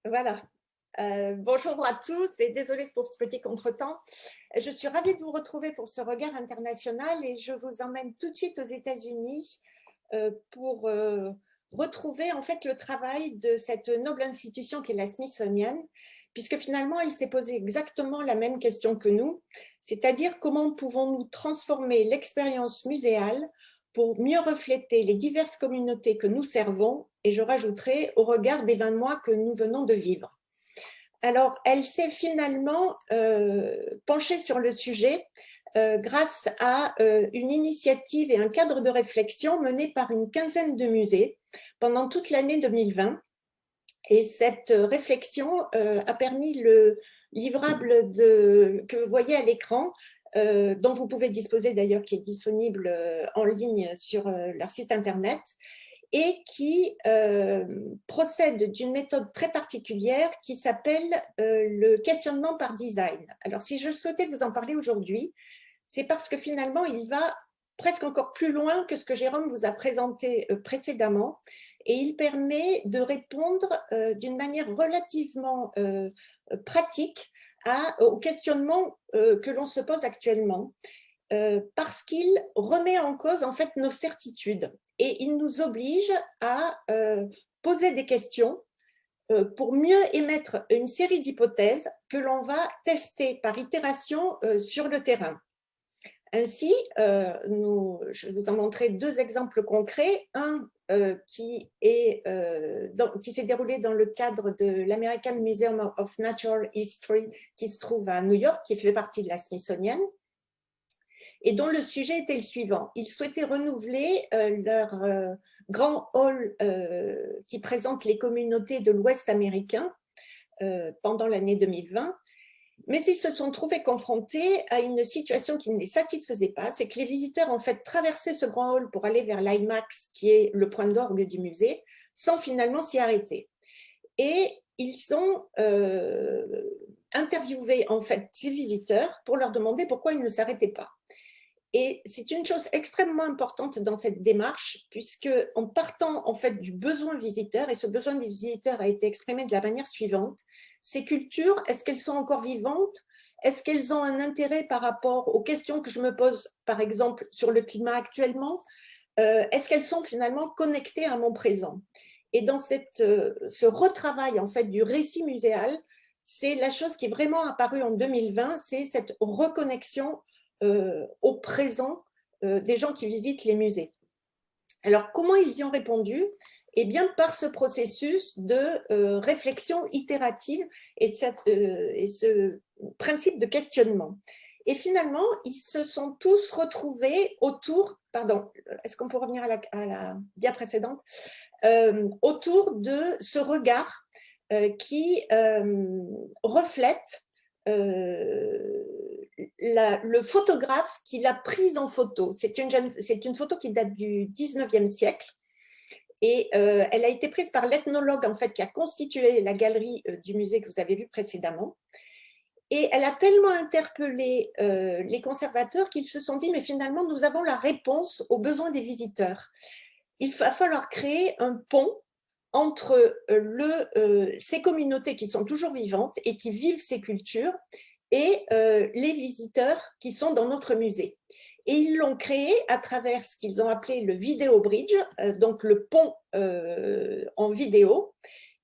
Voilà. Bonjour à tous et désolée pour ce petit contretemps. Je suis ravie de vous retrouver pour ce regard international et je vous emmène tout de suite aux États-Unis pour retrouver en fait le travail de cette noble institution qui est la Smithsonian, puisque finalement elle s'est posée exactement la même question que nous, c'est-à-dire comment pouvons-nous transformer l'expérience muséale pour mieux refléter les diverses communautés que nous servons, et je rajouterai au regard des 20 mois que nous venons de vivre. Alors, elle s'est finalement penchée sur le sujet grâce à une initiative et un cadre de réflexion mené par une quinzaine de musées pendant toute l'année 2020. Et cette réflexion a permis le livrable que vous voyez à l'écran, dont vous pouvez disposer d'ailleurs, qui est disponible en ligne sur leur site internet, et qui procède d'une méthode très particulière qui s'appelle le questionnement par design. Alors, si je souhaitais vous en parler aujourd'hui, c'est parce que finalement, il va presque encore plus loin que ce que Jérôme vous a présenté précédemment, et il permet de répondre d'une manière relativement pratique au questionnement que l'on se pose actuellement. Parce qu'il remet en cause en fait nos certitudes et il nous oblige à poser des questions pour mieux émettre une série d'hypothèses que l'on va tester par itération sur le terrain. Ainsi, je vais vous en montrer deux exemples concrets. Un qui s'est déroulé dans le cadre de l'American Museum of Natural History qui se trouve à New York, qui fait partie de la Smithsonian, et dont le sujet était le suivant. Ils souhaitaient renouveler leur grand hall qui présente les communautés de l'Ouest américain pendant l'année 2020, mais ils se sont trouvés confrontés à une situation qui ne les satisfaisait pas, c'est que les visiteurs en fait traversaient ce grand hall pour aller vers l'IMAX, qui est le point d'orgue du musée, sans finalement s'y arrêter. Et ils ont interviewé en fait ces visiteurs pour leur demander pourquoi ils ne s'arrêtaient pas. Et c'est une chose extrêmement importante dans cette démarche, puisque en partant en fait du besoin visiteur, et ce besoin des visiteurs a été exprimé de la manière suivante: ces cultures, est-ce qu'elles sont encore vivantes? Est-ce qu'elles ont un intérêt par rapport aux questions que je me pose, par exemple, sur le climat actuellement? Est-ce qu'elles sont finalement connectées à mon présent? Et dans ce retravail en fait du récit muséal, c'est la chose qui est vraiment apparue en 2020, c'est cette reconnexion au présent des gens qui visitent les musées. Alors, comment ils y ont répondu? Eh bien, par ce processus de réflexion itérative et ce principe de questionnement. Et finalement, ils se sont tous retrouvés autour, pardon, est-ce qu'on peut revenir à la dia précédente, autour de ce regard qui reflète le photographe qui l'a prise en photo. C'est une photo qui date du 19e siècle et elle a été prise par l'ethnologue en fait, qui a constitué la galerie du musée que vous avez vu précédemment. Et elle a tellement interpellé les conservateurs qu'ils se sont dit, mais finalement, nous avons la réponse aux besoins des visiteurs. Il va falloir créer un pont entre ces communautés qui sont toujours vivantes et qui vivent ces cultures et les visiteurs qui sont dans notre musée. Et ils l'ont créé à travers ce qu'ils ont appelé le Video Bridge, donc le pont en vidéo,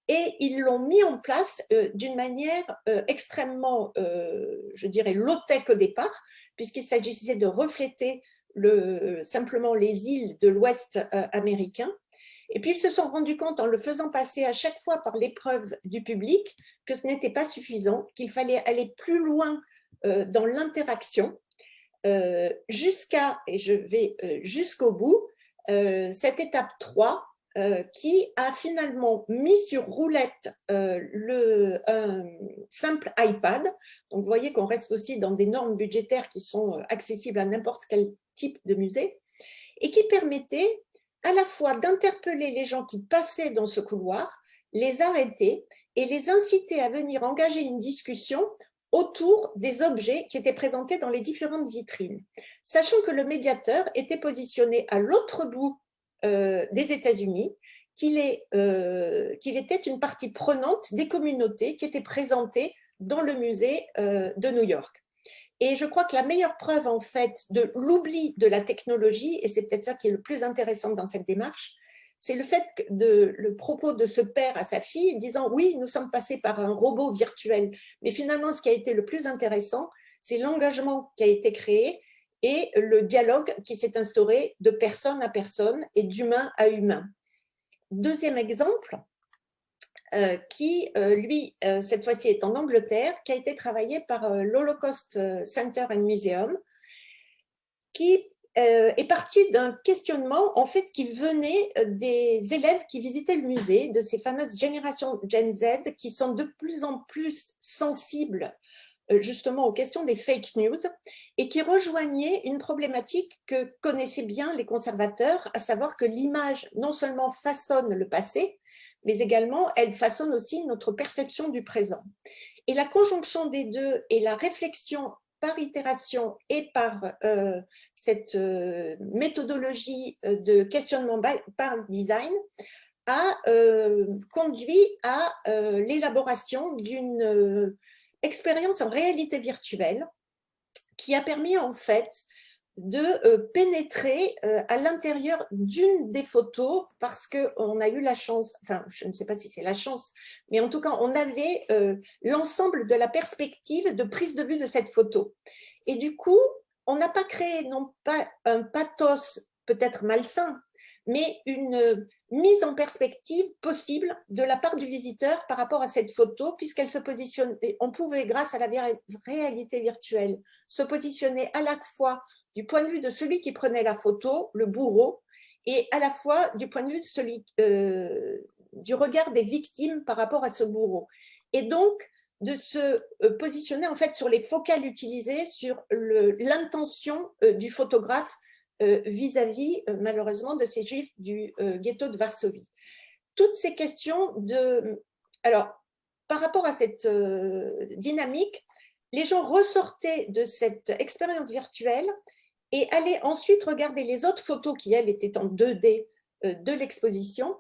et ils l'ont mis en place d'une manière extrêmement, je dirais, low-tech au départ, puisqu'il s'agissait de refléter simplement les îles de l'Ouest américain. Et puis, ils se sont rendus compte, en le faisant passer à chaque fois par l'épreuve du public, que ce n'était pas suffisant, qu'il fallait aller plus loin dans l'interaction, et je vais jusqu'au bout, cette étape 3, qui a finalement mis sur roulette un simple iPad. Donc, vous voyez qu'on reste aussi dans des normes budgétaires qui sont accessibles à n'importe quel type de musée, et qui permettait à la fois d'interpeller les gens qui passaient dans ce couloir, les arrêter et les inciter à venir engager une discussion autour des objets qui étaient présentés dans les différentes vitrines, sachant que le médiateur était positionné à l'autre bout des États-Unis qu'il était une partie prenante des communautés qui étaient présentées dans le musée de New York. Et je crois que la meilleure preuve, en fait, de l'oubli de la technologie, et c'est peut-être ça qui est le plus intéressant dans cette démarche, c'est le fait le propos de ce père à sa fille disant « Oui, nous sommes passés par un robot virtuel ». Mais finalement, ce qui a été le plus intéressant, c'est l'engagement qui a été créé et le dialogue qui s'est instauré de personne à personne et d'humain à humain. Deuxième exemple, qui, lui, cette fois-ci est en Angleterre, qui a été travaillé par l'Holocaust Center and Museum, qui est parti d'un questionnement en fait qui venait des élèves qui visitaient le musée, de ces fameuses générations Gen Z qui sont de plus en plus sensibles justement aux questions des fake news et qui rejoignaient une problématique que connaissaient bien les conservateurs, à savoir que l'image non seulement façonne le passé, mais également elle façonne aussi notre perception du présent. Et la conjonction des deux et la réflexion par itération et par cette méthodologie de questionnement par design a conduit à l'élaboration d'une expérience en réalité virtuelle qui a permis en fait de pénétrer à l'intérieur d'une des photos parce qu'on a eu la chance, enfin je ne sais pas si c'est la chance, mais en tout cas on avait l'ensemble de la perspective de prise de vue de cette photo. Et du coup, on n'a pas créé non pas un pathos peut-être malsain, mais une mise en perspective possible de la part du visiteur par rapport à cette photo, puisqu'elle se positionne, on pouvait, grâce à la réalité virtuelle, se positionner à la fois du point de vue de celui qui prenait la photo, le bourreau, et à la fois du point de vue de celui, du regard des victimes par rapport à ce bourreau. Et donc, de se positionner en fait sur les focales utilisées, sur l'intention du photographe vis-à-vis, malheureusement, de ces juifs du ghetto de Varsovie. Toutes ces questions de... Alors, par rapport à cette dynamique, les gens ressortaient de cette expérience virtuelle et allaient ensuite regarder les autres photos qui, elles, étaient en 2D de l'exposition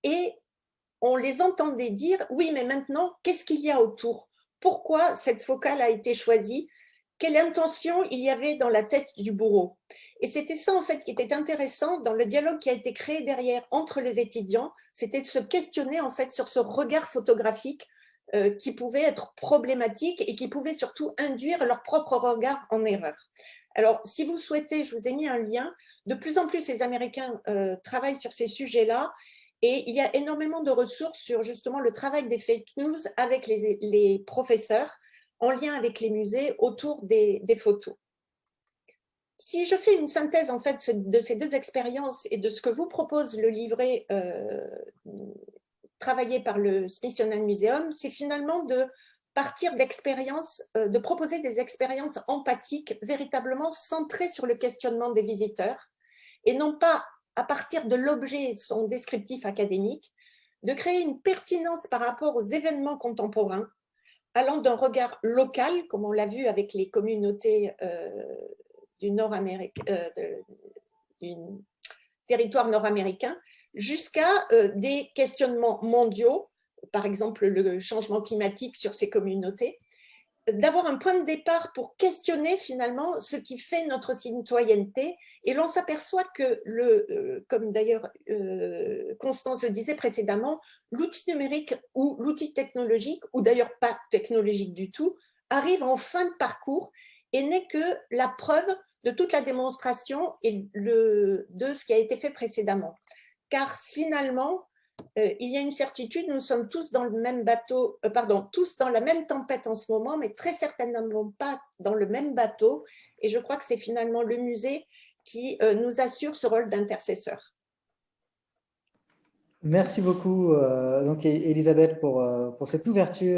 et on les entendait dire « Oui, mais maintenant, qu'est-ce qu'il y a autour? Pourquoi cette focale a été choisie? Quelle intention il y avait dans la tête du bourreau ?» Et c'était ça, en fait, qui était intéressant dans le dialogue qui a été créé derrière entre les étudiants, c'était de se questionner, en fait, sur ce regard photographique qui pouvait être problématique et qui pouvait surtout induire leur propre regard en erreur. Alors, si vous souhaitez, je vous ai mis un lien. De plus en plus, les Américains travaillent sur ces sujets-là et il y a énormément de ressources sur justement le travail des fake news avec les professeurs en lien avec les musées autour des photos. Si je fais une synthèse en fait de ces deux expériences et de ce que vous propose le livret travaillé par le Smithsonian Museum, c'est finalement de partir d'expériences, de proposer des expériences empathiques véritablement centrées sur le questionnement des visiteurs et non pas à partir de l'objet et son descriptif académique, de créer une pertinence par rapport aux événements contemporains, allant d'un regard local, comme on l'a vu avec les communautés du territoire nord-américain, jusqu'à des questionnements mondiaux, par exemple le changement climatique sur ces communautés, d'avoir un point de départ pour questionner finalement ce qui fait notre citoyenneté. Et l'on s'aperçoit que, comme d'ailleurs Constance le disait précédemment, l'outil numérique ou l'outil technologique, ou d'ailleurs pas technologique du tout, arrive en fin de parcours et n'est que la preuve de toute la démonstration et de ce qui a été fait précédemment. Car finalement, il y a une certitude, nous sommes tous dans le même bateau, tous dans la même tempête en ce moment, mais très certainement pas dans le même bateau. Et je crois que c'est finalement le musée qui nous assure ce rôle d'intercesseur. Merci beaucoup, donc, Elisabeth, pour cette ouverture.